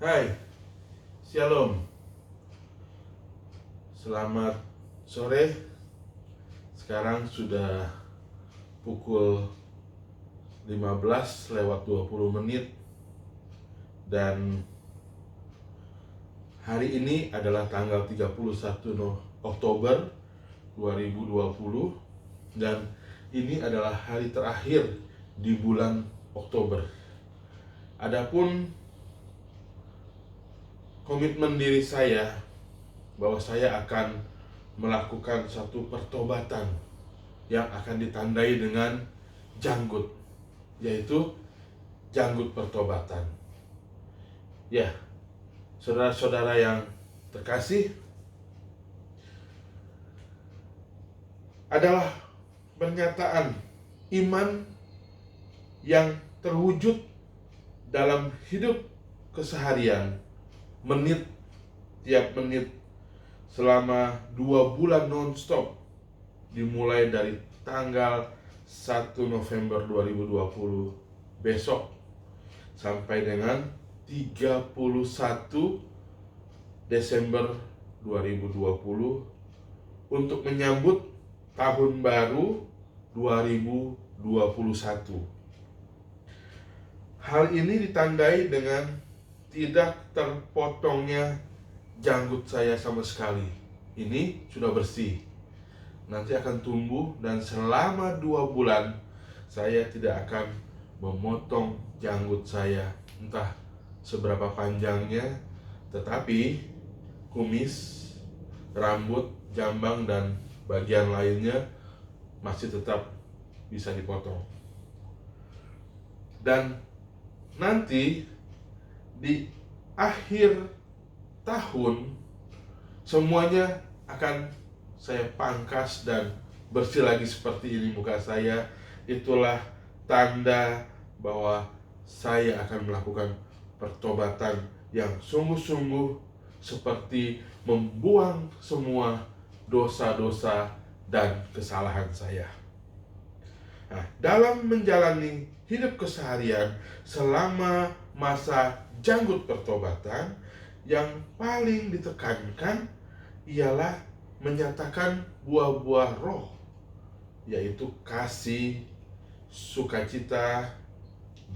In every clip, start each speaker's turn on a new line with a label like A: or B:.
A: Hai, Shalom. Selamat sore. Sekarang sudah pukul 15:20 dan hari ini adalah tanggal 31 Oktober 2020 dan ini adalah hari terakhir di bulan Oktober. Adapun komitmen diri saya bahwa saya akan melakukan satu pertobatan yang akan ditandai dengan janggut, yaitu janggut pertobatan. Ya, saudara-saudara yang terkasih, adalah pernyataan iman yang terwujud dalam hidup keseharian, menit tiap menit, selama 2 bulan non-stop, dimulai dari tanggal 1 November 2020 besok sampai dengan 31 Desember 2020 untuk menyambut tahun baru 2021. Hal ini ditandai dengan tidak terpotongnya janggut saya sama sekali. Ini sudah bersih, nanti akan tumbuh, dan selama 2 bulan saya tidak akan memotong janggut saya, entah seberapa panjangnya, tetapi kumis, rambut, jambang, dan bagian lainnya masih tetap bisa dipotong. Dan nanti di akhir tahun semuanya akan saya pangkas dan bersih lagi seperti ini muka saya. Itulah tanda bahwa saya akan melakukan pertobatan yang sungguh-sungguh, seperti membuang semua dosa-dosa dan kesalahan saya. Nah, dalam menjalani hidup keseharian selama masa janggut pertobatan, yang paling ditekankan ialah menyatakan buah-buah roh, yaitu kasih, sukacita,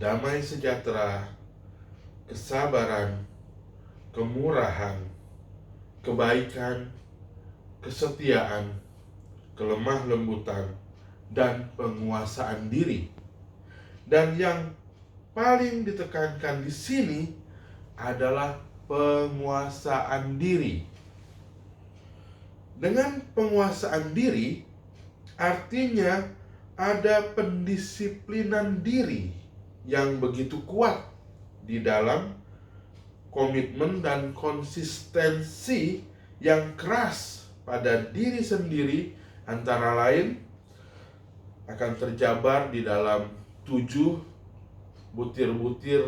A: damai sejahtera, kesabaran, kemurahan, kebaikan, kesetiaan, kelemah lembutan, dan penguasaan diri. Dan yang paling ditekankan di sini adalah penguasaan diri. Dengan penguasaan diri, artinya ada pendisiplinan diri yang begitu kuat di dalam komitmen dan konsistensi yang keras pada diri sendiri, antara lain akan terjabar di dalam 7 butir-butir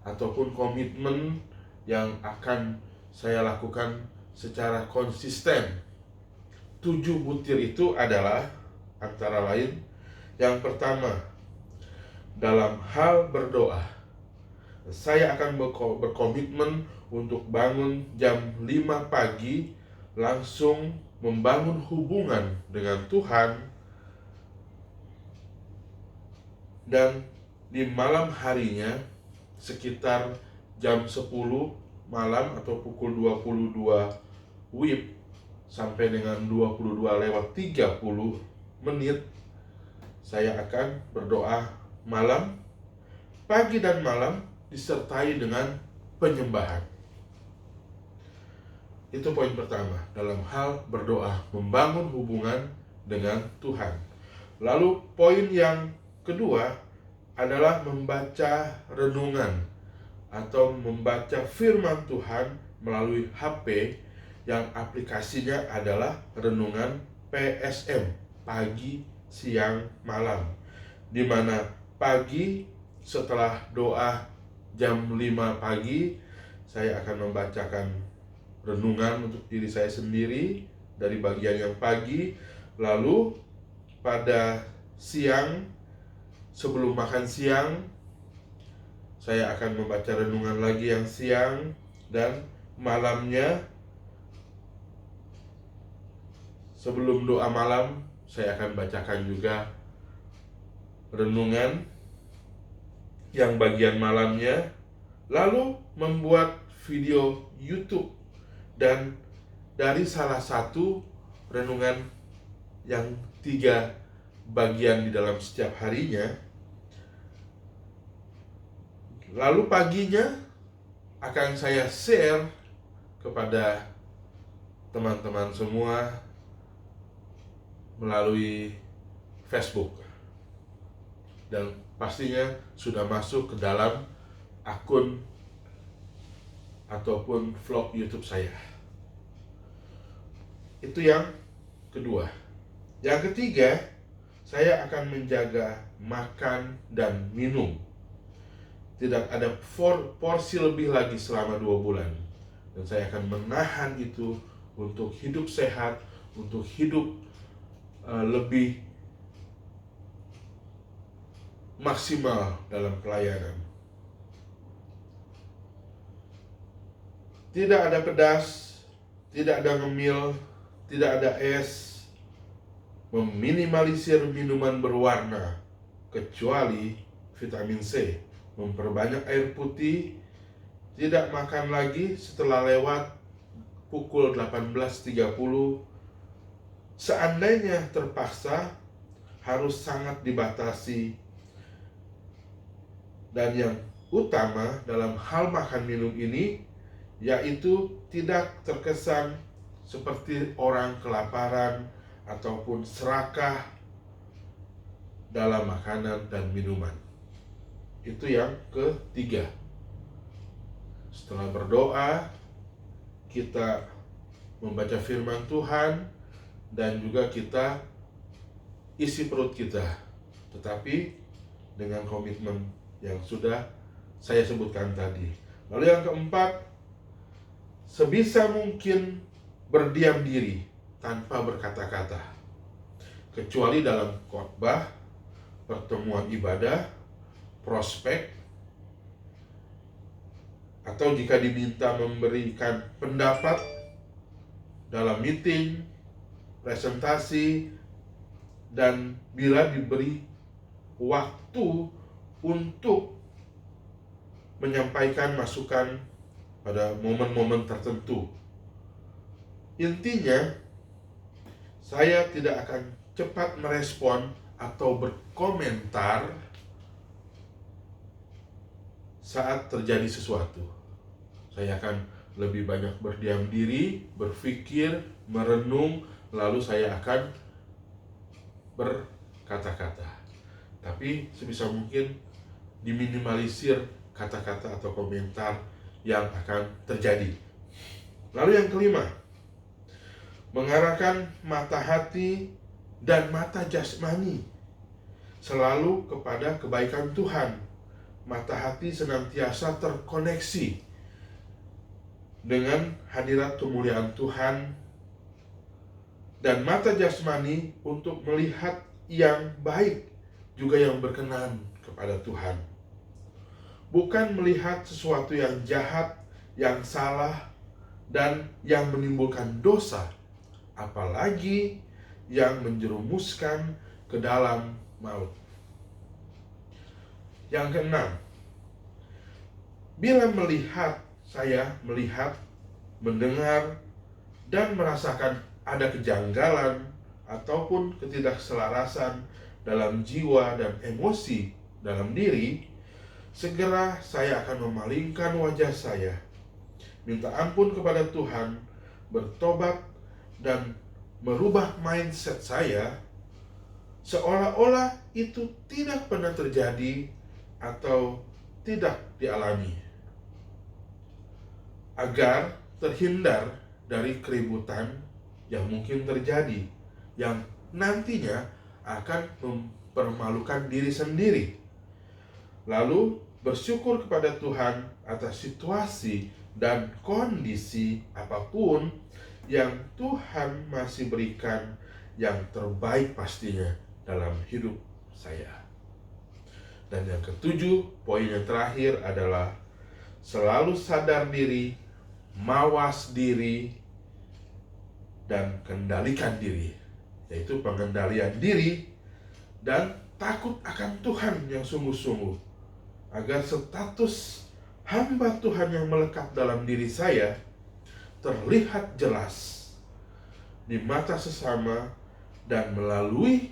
A: ataupun komitmen yang akan saya lakukan secara konsisten. 7 butir itu adalah antara lain, yang pertama, dalam hal berdoa. Saya akan berkomitmen untuk bangun jam 5 pagi, langsung membangun hubungan dengan Tuhan, dan di malam harinya sekitar jam 10 malam atau pukul 22 WIB sampai dengan 22:30 saya akan berdoa malam, pagi dan malam, disertai dengan penyembahan. Itu poin pertama, dalam hal berdoa, membangun hubungan dengan Tuhan. Lalu poin yang kedua adalah membaca renungan atau membaca firman Tuhan melalui HP, yang aplikasinya adalah renungan PSM, pagi, siang, malam, di mana pagi setelah doa jam 5 pagi saya akan membacakan renungan untuk diri saya sendiri dari bagian yang pagi. Lalu pada siang, sebelum makan siang, saya akan membaca renungan lagi yang siang, dan malamnya sebelum doa malam saya akan bacakan juga renungan yang bagian malamnya, lalu membuat video YouTube dan dari salah satu renungan yang 3 bagian di dalam setiap harinya. Lalu paginya akan saya share kepada teman-teman semua melalui Facebook, dan pastinya sudah masuk ke dalam akun ataupun vlog YouTube saya. Itu yang kedua. Yang ketiga, saya akan menjaga makan dan minum. Tidak ada porsi lebih lagi selama 2 bulan. Dan saya akan menahan itu untuk hidup sehat, untuk hidup lebih maksimal dalam pelayanan. Tidak ada pedas, tidak ada ngemil, tidak ada es, meminimalisir minuman berwarna kecuali vitamin C, memperbanyak air putih, tidak makan lagi setelah lewat pukul 18.30. Seandainya terpaksa harus sangat dibatasi. Dan yang utama dalam hal makan minum ini yaitu tidak terkesan seperti orang kelaparan ataupun serakah dalam makanan dan minuman. Itu yang ketiga. Setelah berdoa, kita membaca firman Tuhan dan juga kita isi perut kita, tetapi dengan komitmen yang sudah saya sebutkan tadi. Lalu yang keempat, sebisa mungkin berdiam diri tanpa berkata-kata, kecuali dalam khotbah, pertemuan ibadah, prospek, atau jika diminta memberikan pendapat dalam meeting, presentasi, dan bila diberi waktu untuk menyampaikan masukan pada momen-momen tertentu. Intinya, saya tidak akan cepat merespon atau berkomentar saat terjadi sesuatu. Saya akan lebih banyak berdiam diri, berpikir, merenung, lalu saya akan berkata-kata. Tapi sebisa mungkin diminimalisir kata-kata atau komentar yang akan terjadi. Lalu yang kelima, mengarahkan mata hati dan mata jasmani selalu kepada kebaikan Tuhan. Mata hati senantiasa terkoneksi dengan hadirat kemuliaan Tuhan, dan mata jasmani untuk melihat yang baik juga yang berkenan kepada Tuhan. Bukan melihat sesuatu yang jahat, yang salah, dan yang menimbulkan dosa, apalagi yang menjerumuskan ke dalam maut. Yang keenam, bila saya melihat, mendengar, dan merasakan ada kejanggalan ataupun ketidakselarasan dalam jiwa dan emosi dalam diri, segera saya akan memalingkan wajah saya, minta ampun kepada Tuhan, bertobat, dan merubah mindset saya seolah-olah itu tidak pernah terjadi atau tidak dialami, agar terhindar dari keributan yang mungkin terjadi, yang nantinya akan mempermalukan diri sendiri. Lalu bersyukur kepada Tuhan atas situasi dan kondisi apapun yang Tuhan masih berikan yang terbaik pastinya dalam hidup saya. Dan yang ketujuh, poin yang terakhir adalah selalu sadar diri, mawas diri, dan kendalikan diri, yaitu pengendalian diri dan takut akan Tuhan yang sungguh-sungguh, agar status hamba Tuhan yang melekat dalam diri saya terlihat jelas di mata sesama, dan melalui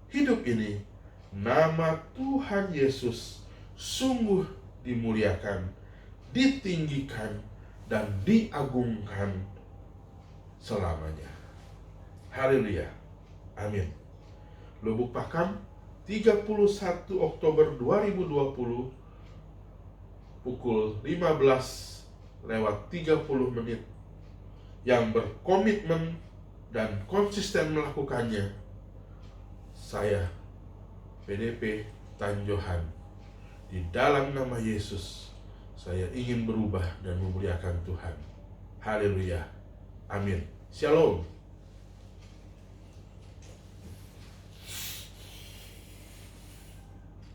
A: hidup ini nama Tuhan Yesus sungguh dimuliakan, ditinggikan, dan diagungkan selamanya. Haleluya. Amin. Lubuk Pakam, 31 Oktober 2020, pukul 15:30, yang berkomitmen dan konsisten melakukannya. Saya, PDP Tanjohan, di dalam nama Yesus, saya ingin berubah dan memuliakan Tuhan. Haleluya. Amin. Shalom.